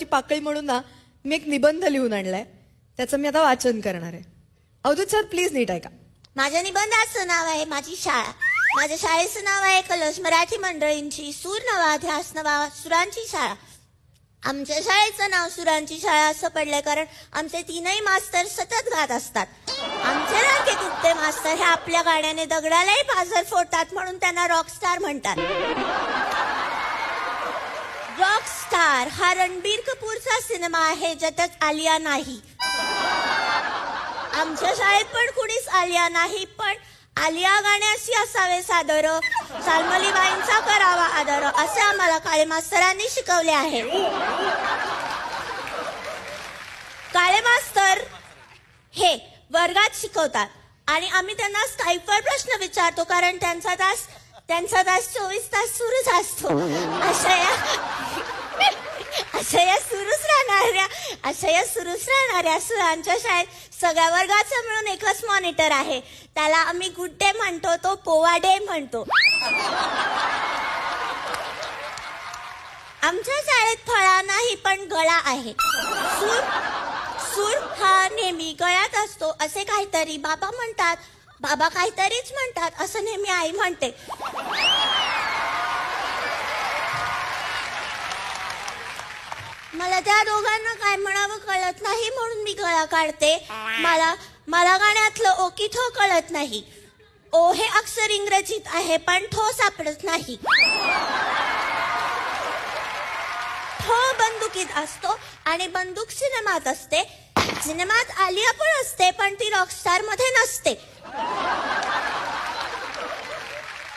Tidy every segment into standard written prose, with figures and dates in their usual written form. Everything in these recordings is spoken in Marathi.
कलमाची पाकळी म्हणून ना मी एक निबंध लिहून आणलाय. त्याचं मी आता वाचन करणार आहे. अवधूत सर प्लीज नीट ऐका. माझ्या निबंधाचं नाव आहे माझी शाळा. माझ्या शाळेचं नाव आहे कलश मराठी मंडळींची सूर नवा ध्यास नवा सुरांची शाळा. आमच्या शाळेचं नाव सुरांची शाळा असं पडलंय कारण आमचे तीनही मास्तर सतत गात असतात. आमचे राखे कुत्ते मास्तर हे आपल्या गाण्याने दगडालाही पाझर फोडतात म्हणून त्यांना रॉकस्टार म्हणतात. रॉकस्टार हा रणबीर कपूरचा सिनेमा आहे ज्याच्यात आलिया नाही. आमच्या शाळेत पण कुणीच आलिया नाही पण आलिया गाण्याशी असावे सादर सालमलीबाईंचा करावा आदर असे आम्हाला काळे मास्तरांनी शिकवले आहे. काळे मास्तर हे वर्गात शिकवतात आणि आम्ही त्यांना स्काईपवर प्रश्न विचारतो कारण त्यांचा तास 24 तास सुरूच असतो. अशा या सुरूच राहणाऱ्या सुरांच्या शाळेत सगळ्या वर्गाचं मिळून एकच मॉनिटर आहे. त्याला आम्ही गुड डे म्हणतो, तो पोवा डे म्हणतो. आमच्या शाळेत फळा नाही पण गळा आहे. सूर हा नेहमी गळ्यात असतो असे काहीतरी बाबा म्हणतात. बाबा काहीतरीच म्हणतात असं नेहमी आई म्हणते. मला त्या दोघांना काय म्हणावं कळत नाही म्हणून मी गळा काढते. मला गाण्यातलं ओ की ठो कळत नाही. ओ हे अक्षर इंग्रजीत आहे पण ठो सापडत नाही. ठो बंदुकीत असतो आणि बंदूक सिनेमात असते. सिनेमात आलिया पण असते पण ती रॉकस्टार मध्ये नसते.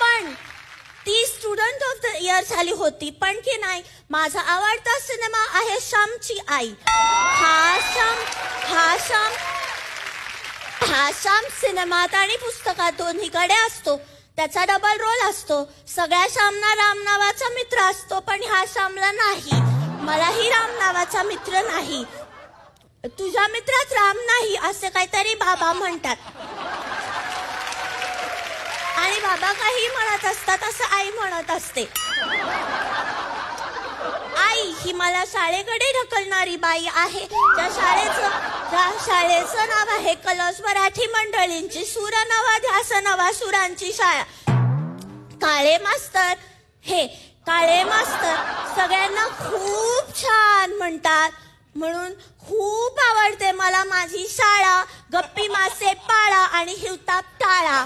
पण ती स्टुडंट ऑफ द इयर झाली होती पण की नाही. माझा आवडता सिनेमा आहे श्यामची आई. हा श्याम सिनेमात आणि पुस्तकात दोन्हीकडे असतो. त्याचा डबल रोल असतो. सगळ्या श्यामना राम नावाचा मित्र असतो पण ह्या श्यामला नाही. मलाही राम नावाचा मित्र नाही. तुझ्या मित्रात राम नाही असे काहीतरी बाबा म्हणतात आणि बाबा काही म्हणत असतात असं आई म्हणत असते. आई ही मला शाळेकडे ढकलणारी बाई आहे. त्या शाळेचं नाव आहे कलश मराठी मंडळींची सूर नवा ध्यास नवा सुरांची शाळा. काळे मास्तर सगळ्यांना खूप छान म्हणतात म्हणून खूप आवडते मला माझी शाळा. गप्पी मासे पाळा आणि हिवताप टाळा.